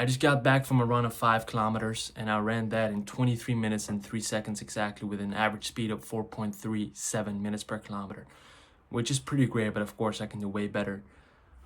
I just got back from a run of 5 kilometers and I ran that in 23 minutes and 3 seconds exactly with an average speed of 4.37 minutes per kilometer, which is pretty great, but of course I can do way better.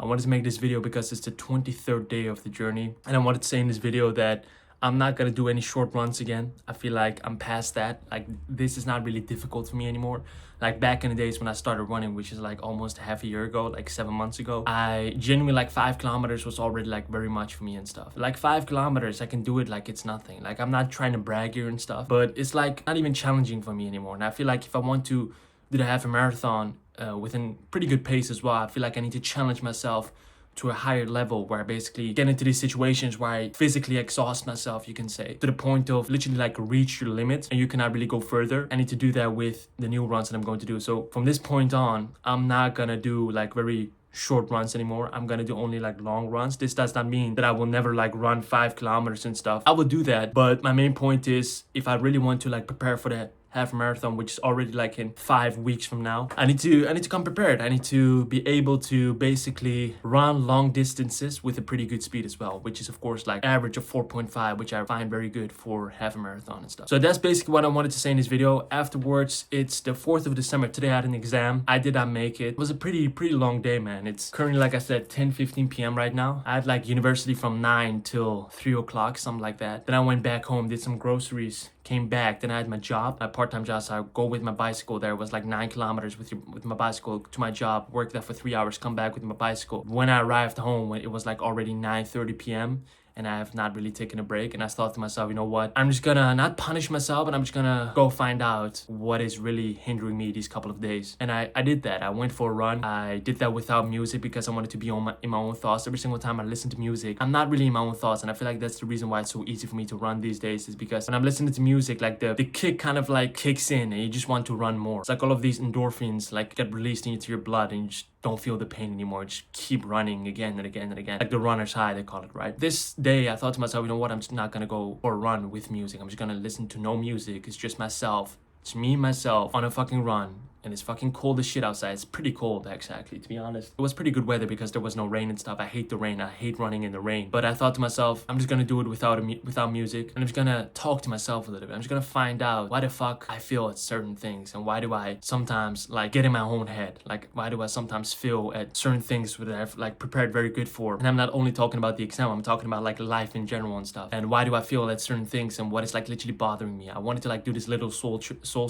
I wanted to make this video because it's the 23rd day of the journey, and I wanted to say in this video that I'm not gonna do any short runs again. I feel like I'm past that. Like, this is not really difficult for me anymore. Like back in the days when I started running, which is like almost half a year ago, like 7 months ago, I genuinely, like 5 kilometers was already like very much for me and stuff. Like 5 kilometers, I can do it like it's nothing. Like, I'm not trying to brag here and stuff, but it's like not even challenging for me anymore. And I feel like if I want to do the half a marathon within pretty good pace as well, I feel like I need to challenge myself to a higher level where I basically get into these situations where I physically exhaust myself, you can say, to the point of literally like reach your limits and you cannot really go further. I need to do that with the new runs that I'm going to do. So from this point on, I'm not gonna do like very short runs anymore. I'm gonna do only like long runs. This does not mean that I will never like run 5 kilometers and stuff. I will do that, but my main point is if I really want to like prepare for that half marathon, which is already like in 5 weeks from now, I need to come prepared. I need to be able to basically run long distances with a pretty good speed as well, which is of course like average of 4.5, which I find very good for half a marathon and stuff. So that's basically what I wanted to say in this video. Afterwards, it's the 4th of December. Today I had an exam. I did not make it. It was a pretty long day, man. It's currently, like I said, 10:15 p.m. right now. I had like university from 9 till 3 o'clock, something like that. Then I went back home, did some groceries, came back, then I had my job, my part-time job, so I go with my bicycle there. It was like 9 kilometers with my bicycle to my job, work there for 3 hours, come back with my bicycle. When I arrived home, it was like already 9:30 p.m. and I have not really taken a break. And I thought to myself, you know what? I'm just gonna not punish myself, but I'm just gonna go find out what is really hindering me these couple of days. And I did that. I went for a run. I did that without music because I wanted to be in my own thoughts. Every single time I listen to music, I'm not really in my own thoughts. And I feel like that's the reason why it's so easy for me to run these days, is because when I'm listening to music, like the kick kind of like kicks in and you just want to run more. It's like all of these endorphins like get released into your blood and you just don't feel the pain anymore. Just keep running again and again and again. Like the runner's high, they call it, right? This day, I thought to myself, you know what? I'm just not gonna go for a run with music. I'm just gonna listen to no music. It's just myself. It's me and myself on a fucking run. And it's fucking cold as shit outside. It's pretty cold, actually, to be honest. It was pretty good weather because there was no rain and stuff. I hate the rain. I hate running in the rain. But I thought to myself, I'm just gonna do it without music. And I'm just gonna talk to myself a little bit. I'm just gonna find out why the fuck I feel at certain things. And why do I sometimes, like, get in my own head? Like, why do I sometimes feel at certain things that I've, like, prepared very good for? And I'm not only talking about the exam. I'm talking about, like, life in general and stuff. And why do I feel at certain things and what is, like, literally bothering me? I wanted to, like, do this little soul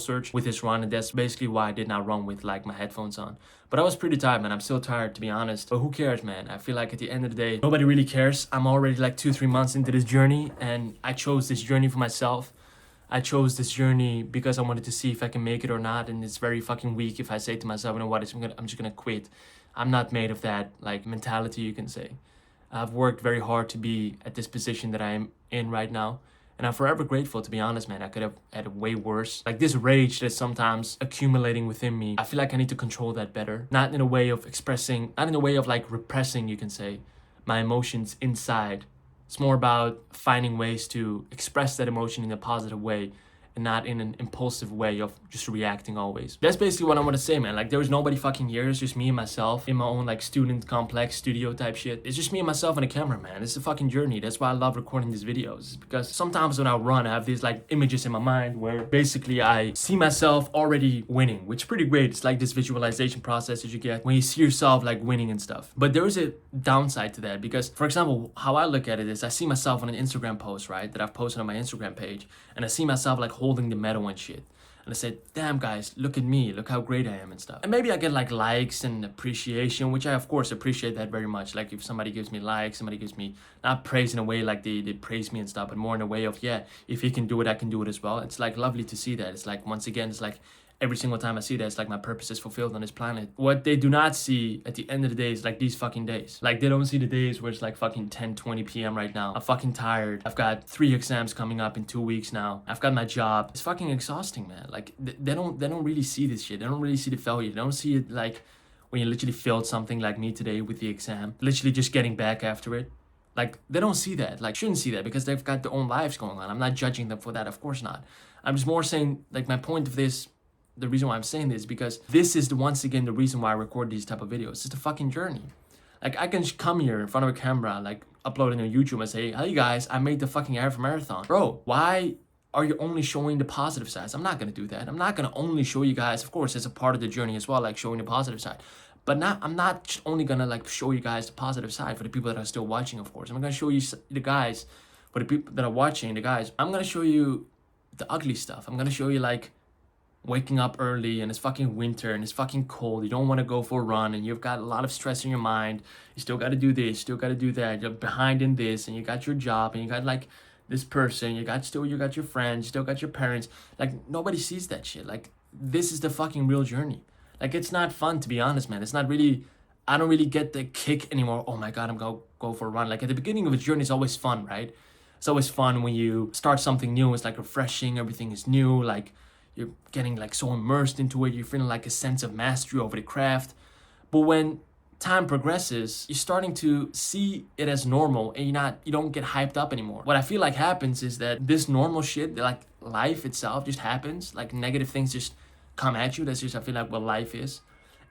search with this run. And that's basically why I did not run with, like, my headphones on. But I was pretty tired, man. I'm still tired, to be honest. But who cares, man? I feel like at the end of the day, nobody really cares. I'm already like 2-3 months into this journey, and I chose this journey for myself. I chose this journey because I wanted to see if I can make it or not, and it's very fucking weak if I say to myself, you know what, I'm just gonna quit. I'm not made of that, like, mentality, you can say. I've worked very hard to be at this position that I'm in right now. And I'm forever grateful, to be honest, man. I could have had it way worse. Like, this rage that's sometimes accumulating within me, I feel like I need to control that better. Not in a way of expressing, not in a way of like repressing, you can say, my emotions inside. It's more about finding ways to express that emotion in a positive way and not in an impulsive way of just reacting always. That's basically what I want to say, man. Like, there was nobody fucking here. It's just me and myself in my own, like, student complex studio type shit. It's just me and myself and a camera, man. It's a fucking journey. That's why I love recording these videos. Because sometimes when I run, I have these, like, images in my mind where basically I see myself already winning, which is pretty great. It's like this visualization process that you get when you see yourself, like, winning and stuff. But there is a downside to that because, for example, how I look at it is I see myself on an Instagram post, right, that I've posted on my Instagram page, and I see myself, like, holding the medal and shit. And I said, damn, guys, look at me. Look how great I am and stuff. And maybe I get, like, likes and appreciation, which I, of course, appreciate that very much. Like, if somebody gives me likes, somebody gives me, not praise in a way like they praise me and stuff, but more in a way of, yeah, if he can do it, I can do it as well. It's, like, lovely to see that. It's, like, once again, it's, like, every single time I see that, it's like my purpose is fulfilled on this planet. What they do not see at the end of the day is like these fucking days. Like, they don't see the days where it's like fucking 10:20 p.m. right now. I'm fucking tired. I've got 3 exams coming up in 2 weeks now. I've got my job. It's fucking exhausting, man. Like, they don't really see this shit. They don't really see the failure. They don't see it like when you literally failed something like me today with the exam. Literally just getting back after it. Like, they don't see that. Like, shouldn't see that because they've got their own lives going on. I'm not judging them for that. Of course not. I'm just more saying, like, my point of this, the reason why I'm saying this is because this is once again the reason why I record these type of videos. It's a fucking journey. Like, I can come here in front of a camera, like, upload it on YouTube and say, hey guys, I made the fucking half marathon. Bro, why are you only showing the positive sides? I'm not gonna do that. I'm not gonna only show you guys, of course, it's a part of the journey as well, like showing the positive side. But I'm not just only gonna like show you guys the positive side for the people that are still watching, of course. I'm gonna show you the guys, for the people that are watching, the guys, I'm gonna show you the ugly stuff. I'm gonna show you like waking up early and it's fucking winter and it's fucking cold. You don't want to go for a run and you've got a lot of stress in your mind. You still got to do this, still got to do that. You're behind in this and you got your job and you got like this person. You got your friends, you still got your parents. Like nobody sees that shit. Like this is the fucking real journey. Like it's not fun, to be honest, man. It's not really, I don't really get the kick anymore. Oh my God, I'm gonna go for a run. Like at the beginning of a journey, it's always fun, right? It's always fun when you start something new. It's like refreshing. Everything is new. Like you're getting like so immersed into it. You're feeling like a sense of mastery over the craft. But when time progresses, you're starting to see it as normal and you don't get hyped up anymore. What I feel like happens is that this normal shit, like life itself just happens. Like negative things just come at you. That's just, I feel like, what life is.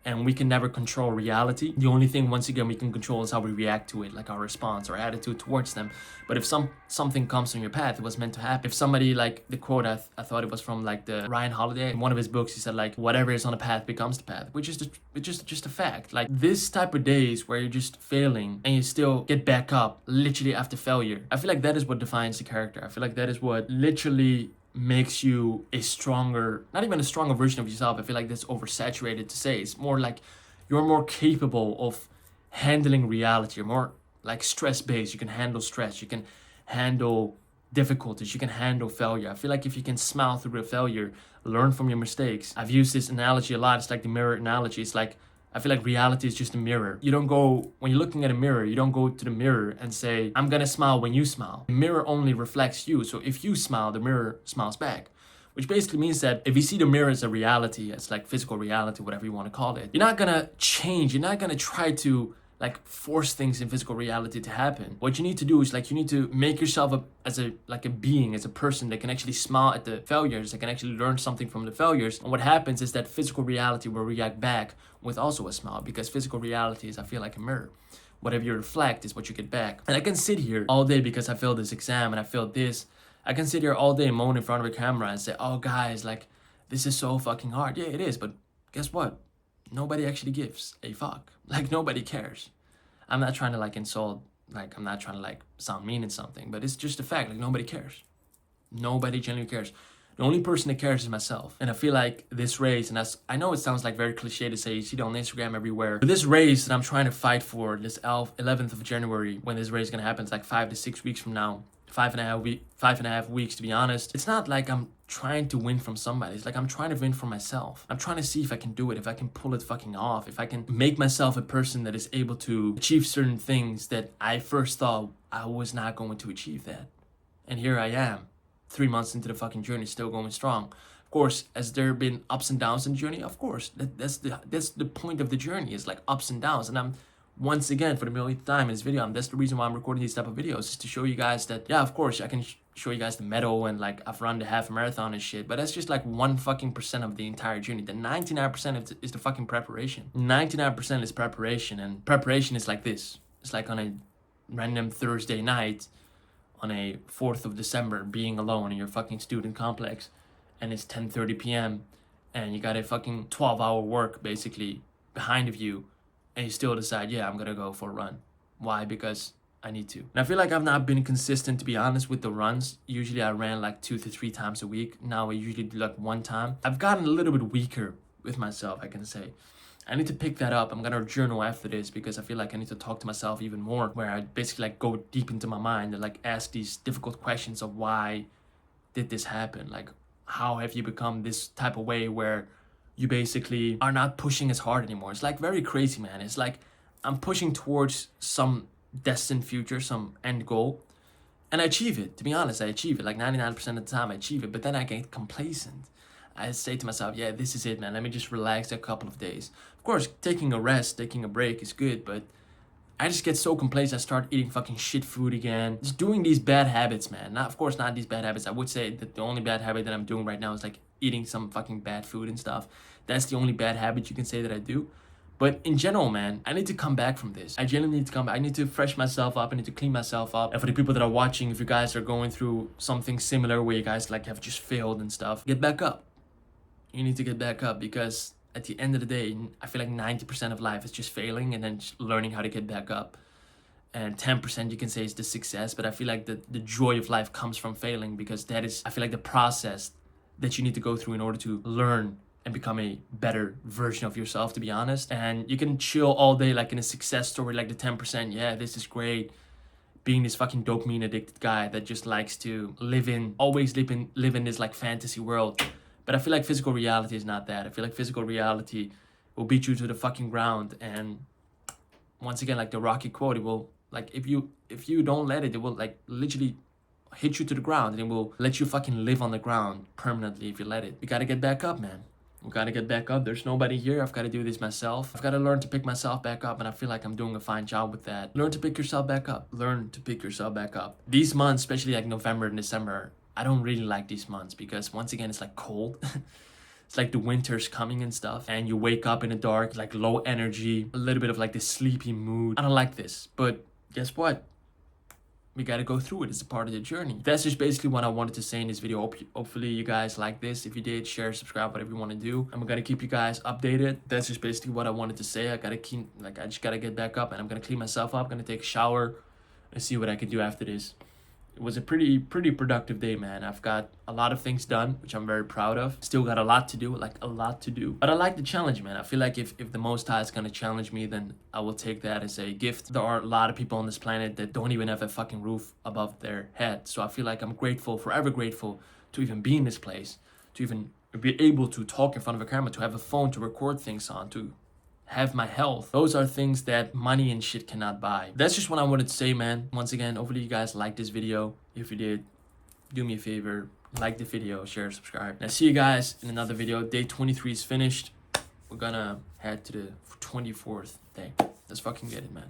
And we can never control reality. The only thing, once again, we can control is how we react to it, like our response, our attitude towards them. But if something comes on your path, it was meant to happen. If somebody, like the quote, I thought it was from like the Ryan Holiday. In one of his books, he said like, whatever is on the path becomes the path, which is just a fact. Like this type of days where you're just failing and you still get back up literally after failure. I feel like that is what defines the character. I feel like that is what literally makes you a stronger, not even a stronger version of yourself. I feel like that's oversaturated to say. It's more like you're more capable of handling reality. You're more like stress-based. You can handle stress. You can handle difficulties. You can handle failure. I feel like if you can smile through the failure, learn from your mistakes. I've used this analogy a lot. It's like the mirror analogy. It's like, I feel like reality is just a mirror. You don't go, when you're looking at a mirror, you don't go to the mirror and say, I'm gonna smile when you smile. The mirror only reflects you. So if you smile, the mirror smiles back. Which basically means that if you see the mirror as a reality, as like physical reality, whatever you want to call it, you're not gonna change. You're not gonna try to like force things in physical reality to happen. What you need to do is like you need to make yourself as a being, as a person that can actually smile at the failures, that can actually learn something from the failures. And what happens is that physical reality will react back with also a smile, because physical reality is, I feel, like a mirror. Whatever you reflect is what you get back. And I can sit here all day because I failed this exam and I failed this. I can sit here all day and moan in front of a camera and say, oh guys, like this is so fucking hard. Yeah, it is, but guess what? Nobody actually gives a fuck. Like nobody cares. I'm not trying to like insult, like I'm not trying to like sound mean in something, but it's just a fact. Like nobody cares. Nobody genuinely cares. The only person that cares is myself. And I feel like this race, and I know it sounds like very cliche to say, you see it on Instagram everywhere, but this race that I'm trying to fight for, this 11th of January, when this race is gonna happen, it's like 5 to 6 weeks from now. 5.5 weeks, to be honest. It's not like I'm trying to win from somebody. It's like I'm trying to win for myself. I'm trying to see if I can do it, if I can pull it fucking off, if I can make myself a person that is able to achieve certain things that I first thought I was not going to achieve that. And here I am, 3 months into the fucking journey, still going strong. Of course, has there been ups and downs in the journey? Of course, that's the point of the journey, is like ups and downs. And I'm, once again, for the millionth time in this video, that's the reason why I'm recording these type of videos, is to show you guys that, yeah, of course, I can show you guys the medal and like I've run the half marathon and shit, but that's just like 1% of the entire journey. The 99% is the fucking preparation. 99% is preparation, and preparation is like this. It's like on a random Thursday night, on a 4th of December, being alone in your fucking student complex, and it's 10:30 p.m. and you got a fucking 12-hour work basically behind of you, and you still decide, yeah, I'm gonna go for a run. Why? Because I need to. And I feel like I've not been consistent, to be honest, with the runs. Usually I ran like 2 to 3 times a week. Now I usually do like 1 time. I've gotten a little bit weaker with myself, I can say. I need to pick that up. I'm gonna journal after this because I feel like I need to talk to myself even more, where I basically like go deep into my mind and like ask these difficult questions of why did this happen? Like, how have you become this type of way where you basically are not pushing as hard anymore? It's like very crazy, man. It's like I'm pushing towards some destined future, some end goal, and I achieve it. To be honest, I achieve it. Like 99% of the time I achieve it, but then I get complacent. I say to myself, yeah, this is it, man. Let me just relax a couple of days. Of course, taking a rest, taking a break is good, but I just get so complacent. I start eating fucking shit food again. Just doing these bad habits, man. Of course, not these bad habits. I would say that the only bad habit that I'm doing right now is like eating some fucking bad food and stuff. That's the only bad habit you can say that I do. But in general, man, I need to come back from this. I genuinely need to come back. I need to fresh myself up. I need to clean myself up. And for the people that are watching, if you guys are going through something similar where you guys like have just failed and stuff, get back up. You need to get back up, because at the end of the day, I feel like 90% of life is just failing and then just learning how to get back up. And 10% you can say is the success, but I feel like the joy of life comes from failing, because that is, I feel like, the process that you need to go through in order to learn and become a better version of yourself, to be honest. And you can chill all day like in a success story, like the 10%, yeah, this is great, being this fucking dopamine addicted guy that just likes to always live in this like fantasy world. But I feel like physical reality is not that. I feel like physical reality will beat you to the fucking ground. And once again, like the Rocky quote, it will, like, if you don't let it, it will like literally hit you to the ground, and it will let you fucking live on the ground permanently if you let it. You gotta get back up, man. We gotta get back up. There's nobody here. I've got to do this myself. I've got to learn to pick myself back up, and I feel like I'm doing a fine job with that. Learn to pick yourself back up. Learn to pick yourself back up. These months, especially like November and December, I don't really like these months, because once again, it's like cold. It's like the winter's coming and stuff, and you wake up in the dark, like low energy, a little bit of like this sleepy mood. I don't like this, but guess what? We gotta go through it. It's a part of the journey. That's just basically what I wanted to say in this video. Hopefully you guys like this. If you did, share, subscribe, whatever you want to do. I'm gonna keep you guys updated. That's just basically what I wanted to say. I just gotta get back up, and I'm gonna clean myself up. I'm gonna take a shower and see what I can do after this. It was a pretty productive day, man. I've got a lot of things done, which I'm very proud of. Still got a lot to do, like a lot to do. But I like the challenge, man. I feel like if the Most High is gonna challenge me, then I will take that as a gift. There are a lot of people on this planet that don't even have a fucking roof above their head. So I feel like I'm grateful, forever grateful, to even be in this place, to even be able to talk in front of a camera, to have a phone to record things on, to have my health. Those are things that money and shit cannot buy. That's just what I wanted to say, man. Once again, hopefully you guys liked this video. If you did, do me a favor, like the video, share, subscribe. And I'll see you guys in another video. Day 23 is finished. We're gonna head to the 24th day. Let's fucking get it, man.